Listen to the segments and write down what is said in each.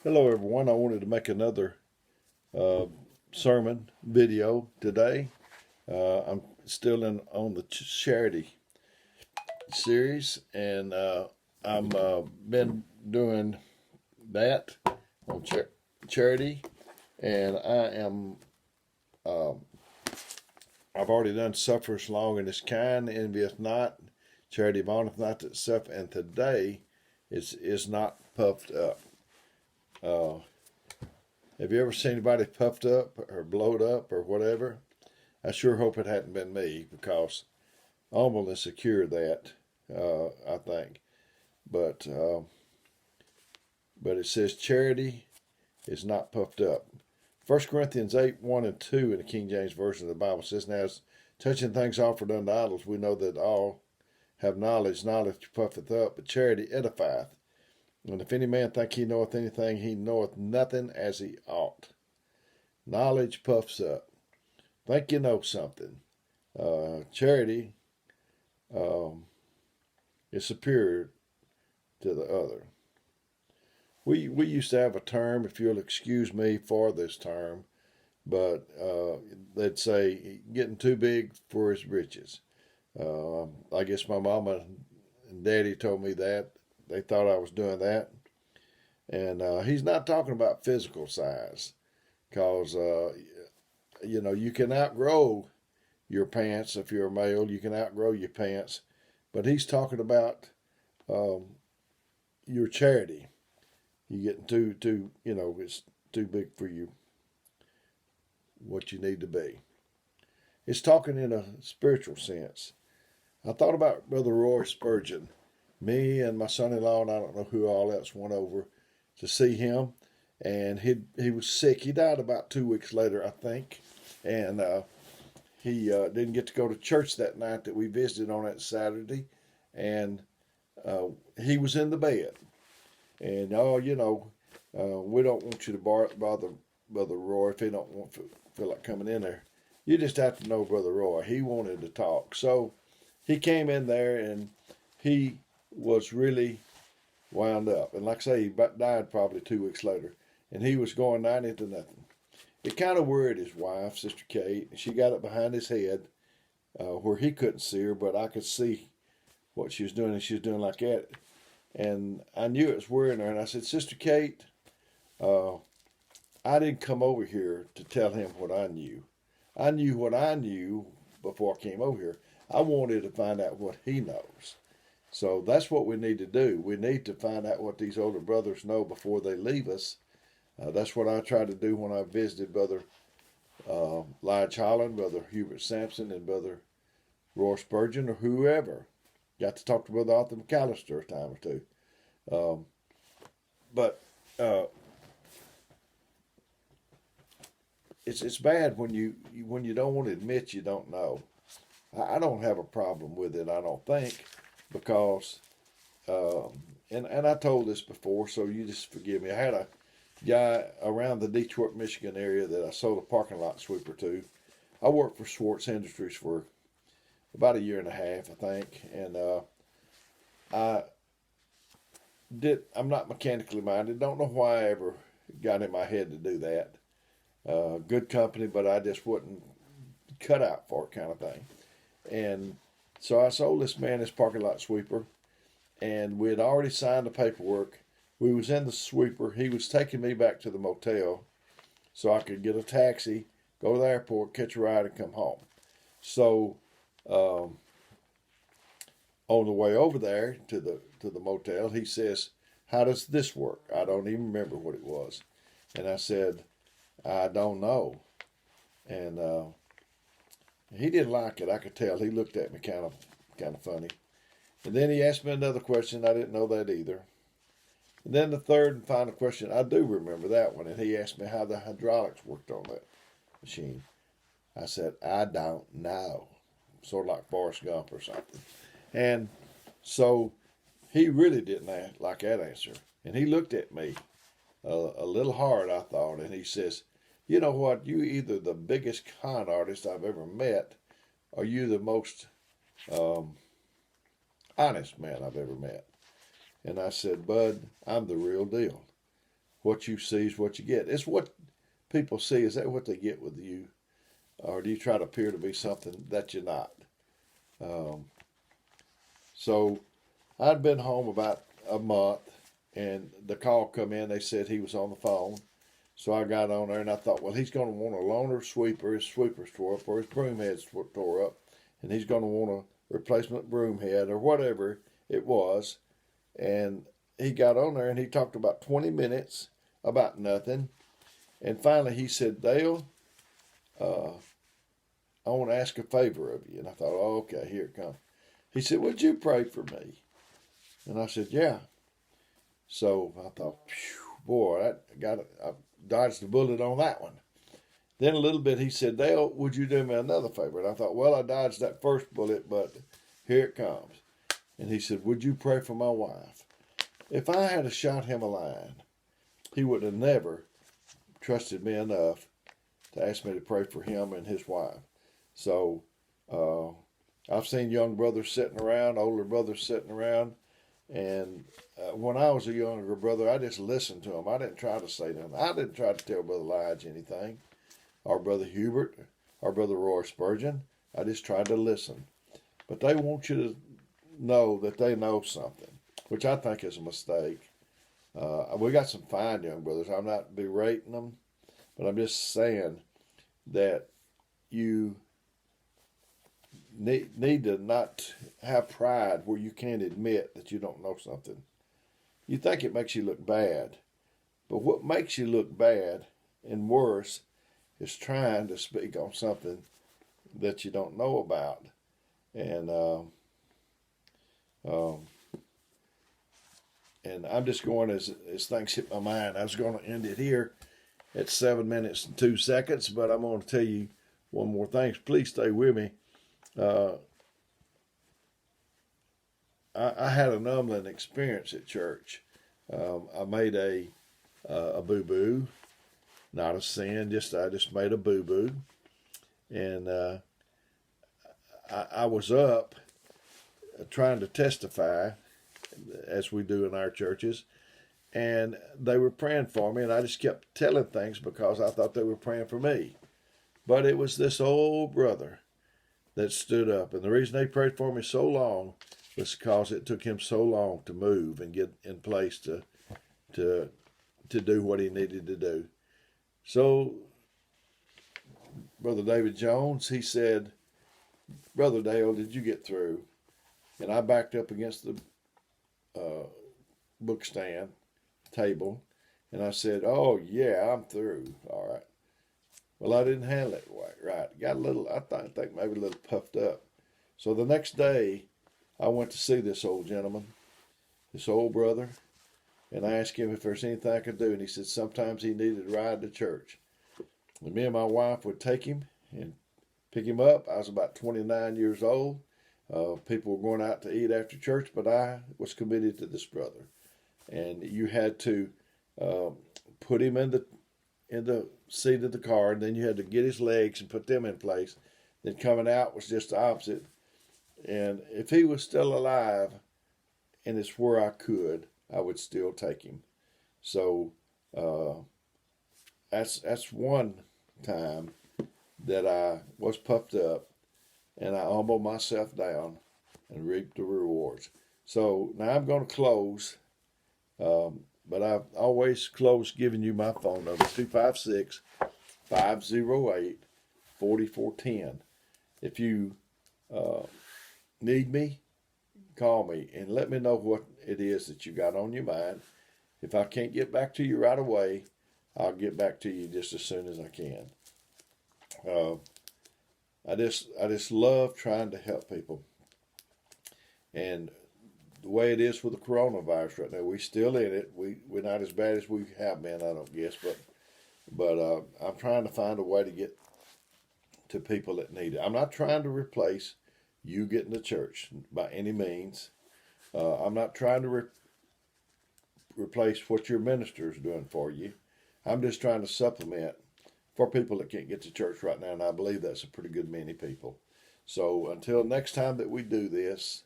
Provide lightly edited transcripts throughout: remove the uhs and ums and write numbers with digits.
Hello, everyone. I wanted to make another uh, sermon video today. I'm still on the charity series, and I'm been doing that on charity, and I've already done suffereth long and is kind, envieth not, charity vaunteth not that suffer, and today is not puffed up. Uh, Have you ever seen anybody puffed up or blowed up or whatever? I sure hope it hadn't been me, because humbleness secured that, I think. But it says charity is not puffed up. 1 Corinthians 8, 1 and 2 in the King James Version of the Bible says, "Now, as touching things offered unto idols, we know that all have knowledge. Knowledge puffeth up, but charity edifieth. And if any man think he knoweth anything, he knoweth nothing as he ought." Knowledge puffs up. Think you know something. Charity is superior to the other. We used to have a term, if you'll excuse me for this term, but they'd say getting too big for his britches. I guess my mama and daddy told me that. They thought I was doing that. And he's not talking about physical size, because, you can outgrow your pants if you're a male. You can outgrow your pants. But he's talking about your charity. You getting it's too big for you, what you need to be. It's talking in a spiritual sense. I thought about Brother Roy Spurgeon. Me and my son-in-law, and I don't know who all else, went over to see him, and he was sick. He died about 2 weeks later, I think, and he didn't get to go to church that night that we visited on that Saturday, and he was in the bed. And we don't want you to bother Brother Roy if he don't feel like coming in there. You just have to know Brother Roy. He wanted to talk, so he came in there, and he was really wound up. And like I say, he died probably 2 weeks later. And he was going 90 to nothing. It kind of worried his wife, Sister Kate. And she got up behind his head where he couldn't see her, but I could see what she was doing, and she was doing like that. And I knew it was worrying her. And I said, "Sister Kate, I didn't come over here to tell him what I knew. I knew what I knew before I came over here. I wanted to find out what he knows." So that's what we need to do. We need to find out what these older brothers know before they leave us. That's what I tried to do when I visited Brother Lige Holland, Brother Hubert Sampson, and Brother Roy Spurgeon, or whoever. Got to talk to Brother Arthur McAllister a time or two. But it's bad when you don't want to admit you don't know. I don't have a problem with it, I don't think. Because, and I told this before, so you just forgive me. I had a guy around the Detroit, Michigan area that I sold a parking lot sweeper to. I worked for Schwartz Industries for about a year and a half, I think. And I'm not mechanically minded. Don't know why I ever got in my head to do that. Good company, but I just wasn't cut out for it, kind of thing. And so I sold this man his parking lot sweeper, and we had already signed the paperwork. We was in the sweeper. He was taking me back to the motel so I could get a taxi, go to the airport, catch a ride, and come home. So on the way over there to the motel, he says, "How does this work?" I don't even remember what it was. And I said, "I don't know." And he didn't like it. I could tell. He looked at me kind of funny. And then he asked me another question. I didn't know that either. And then the third and final question, I do remember that one. And he asked me how the hydraulics worked on that machine. I said, "I don't know." Sort of like Forrest Gump or something. And so he really didn't like that answer. And he looked at me a little hard, I thought. And he says, "You know what? You either the biggest con artist I've ever met, or you the most honest man I've ever met." And I said, "Bud, I'm the real deal. what you see is what you get. It's what people see. Is that what they get with you? Or do you try to appear to be something that you're not? So I'd been home about a month, and the call come in. They said he was on the phone. So I got on there, and I thought, well, he's going to want a loaner sweeper. His sweeper's tore up, or his broom head's tore up, and he's going to want a replacement broom head, or whatever it was. And he got on there, and he talked about 20 minutes about nothing. And finally he said, Dale, I want to ask a favor of you. And I thought, oh, okay, here it comes. He said, would you pray for me? And I said, yeah. So I thought, boy, I dodged the bullet on that one. Then a little bit he said, Dale, would you do me another favor? And I thought, well, I dodged that first bullet, but here it comes. And he said, would you pray for my wife? If I had shot him a line, he would have never trusted me enough to ask me to pray for him and his wife. So I've seen young brothers sitting around, older brothers sitting around, and when I was a younger brother, I just listened to them. I didn't try to say them. I didn't try to tell Brother Lige anything, or Brother Hubert, or Brother Roy Spurgeon. I just tried to listen. But they want you to know that they know something, which I think is a mistake. We got some fine young brothers. I'm not berating them, but I'm just saying that you need to not have pride where you can't admit that you don't know something. You think it makes you look bad, but what makes you look bad and worse is trying to speak on something that you don't know about. And I'm just going as things hit my mind. I was going to end it here at 7 minutes and 2 seconds, but I'm going to tell you one more thing. Please stay with me. I had an humbling experience at church. I made a boo-boo, not a sin. I just made a boo-boo, and I was up trying to testify, as we do in our churches, and they were praying for me, and I just kept telling things because I thought they were praying for me. But it was this old brother that stood up, and the reason they prayed for me so long was because it took him so long to move and get in place to do what he needed to do. So Brother David Jones, he said, Brother Dale, did you get through? And I backed up against the book stand table, and I said, oh, yeah, I'm through. All right. Well, I didn't handle it right. Got a little, I think maybe a little puffed up. So the next day, I went to see this old gentleman, this old brother, and I asked him if there's anything I could do. And he said sometimes he needed a ride to church. And me and my wife would take him and pick him up. I was about 29 years old. People were going out to eat after church, but I was committed to this brother. And you had to put him in the seat of the car, and then you had to get his legs and put them in place. Then coming out was just the opposite. And if he was still alive, and it's where I could, I would still take him. So that's one time that I was puffed up, and I humbled myself down and reaped the rewards. So now I'm going to close, but I've always closed giving you my phone number, 256-508-4410. If you need me, call me and let me know what it is that you got on your mind. If I can't get back to you right away, I'll get back to you just as soon as I can. I just love trying to help people. And the way it is with the coronavirus right now, we're still in it. We're not as bad as we have been, I don't guess, but I'm trying to find a way to get to people that need it. I'm not trying to replace you getting to church by any means. I'm not trying to replace what your minister is doing for you. I'm just trying to supplement for people that can't get to church right now, and I believe that's a pretty good many people. So until next time that we do this,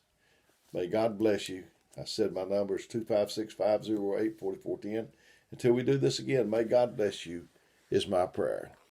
may God bless you. I said my number is 256-508-4410, Until we do this again, may God bless you, is my prayer.